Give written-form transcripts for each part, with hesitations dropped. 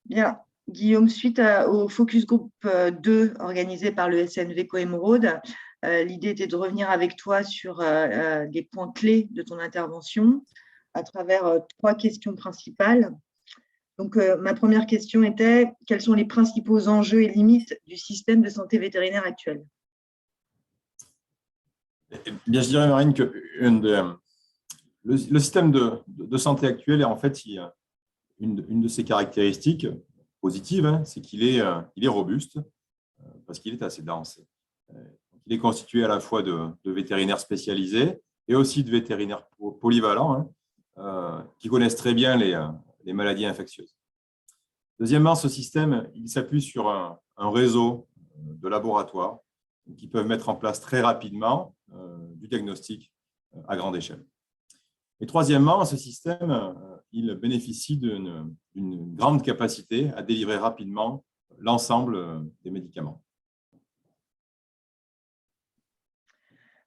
Bien. Guillaume, suite au Focus Group 2 organisé par le SNV Coémeraude, l'idée était de revenir avec toi sur les points clés de ton intervention à travers 3 questions principales. Donc, ma première question était: quels sont les principaux enjeux et limites du système de santé vétérinaire actuel? Bien, je dirais, Marine, que le système de santé actuel est en fait une de ses caractéristiques positives, hein, c'est qu'il est robuste parce qu'il est assez dense. Il est constitué à la fois de vétérinaires spécialisés et aussi de vétérinaires polyvalents, hein, qui connaissent très bien les maladies infectieuses. Deuxièmement, ce système il s'appuie sur un réseau de laboratoires qui peuvent mettre en place très rapidement du diagnostic à grande échelle. Et troisièmement, ce système il bénéficie d'une grande capacité à délivrer rapidement l'ensemble des médicaments.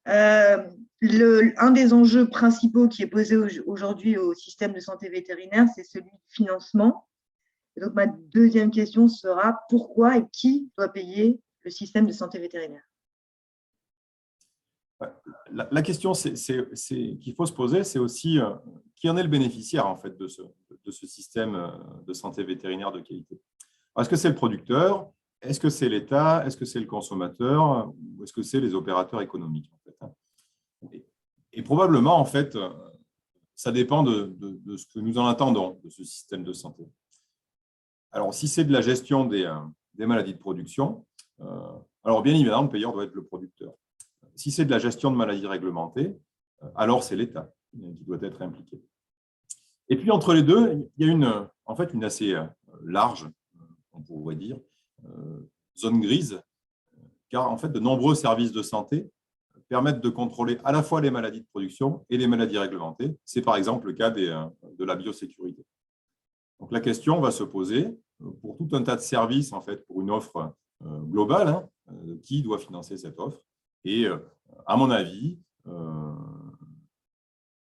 Un des enjeux principaux qui est posé aujourd'hui au système de santé vétérinaire, c'est celui du financement. Et donc, ma deuxième question sera: pourquoi et qui doit payer le système de santé vétérinaire? La question qu'il faut se poser, c'est aussi qui en est le bénéficiaire en fait, de ce système de santé vétérinaire de qualité. Est-ce que c'est le producteur? Est-ce que c'est l'État? Est-ce que c'est le consommateur? Ou est-ce que c'est les opérateurs économiques en fait? Et probablement, en fait, ça dépend de ce que nous en attendons de ce système de santé. Alors, si c'est de la gestion des maladies de production, alors bien évidemment, le payeur doit être le producteur. Si c'est de la gestion de maladies réglementées, alors c'est l'État qui doit être impliqué. Et puis, entre les deux, il y a en fait une assez large, on pourrait dire, zone grise, car en fait, de nombreux services de santé permettent de contrôler à la fois les maladies de production et les maladies réglementées. C'est par exemple le cas de la biosécurité. Donc, la question va se poser pour tout un tas de services, en fait, pour une offre globale, hein, qui doit financer cette offre. Et à mon avis,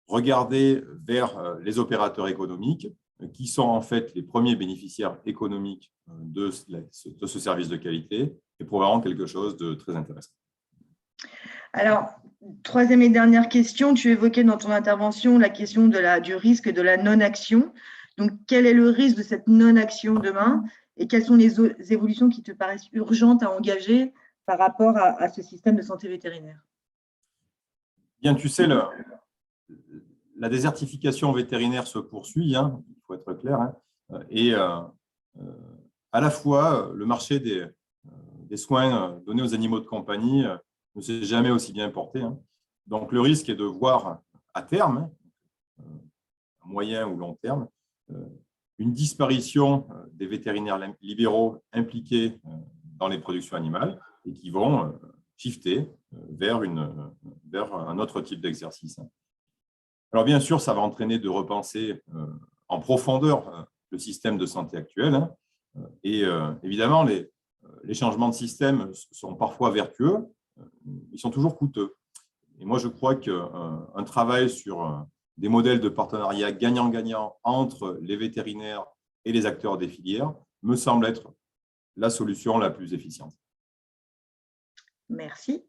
regarder vers les opérateurs économiques qui sont en fait les premiers bénéficiaires économiques de ce service de qualité est probablement quelque chose de très intéressant. Alors, troisième et dernière question, tu évoquais dans ton intervention la question du risque de la non-action. Donc, quel est le risque de cette non-action demain et quelles sont les évolutions qui te paraissent urgentes à engager par rapport à ce système de santé vétérinaire? Bien, tu sais, la désertification vétérinaire se poursuit, hein, il faut être clair, hein, et à la fois, le marché des soins donnés aux animaux de compagnie ne s'est jamais aussi bien porté. Hein. Donc, le risque est de voir à terme, à moyen ou long terme, une disparition des vétérinaires libéraux impliqués dans les productions animales et qui vont shifter vers un autre type d'exercice. Alors, bien sûr, ça va entraîner de repenser en profondeur le système de santé actuel. Hein, et évidemment, les changements de système sont parfois vertueux, ils sont toujours coûteux. Et moi, je crois qu'un travail sur des modèles de partenariat gagnant-gagnant entre les vétérinaires et les acteurs des filières me semble être la solution la plus efficiente. Merci.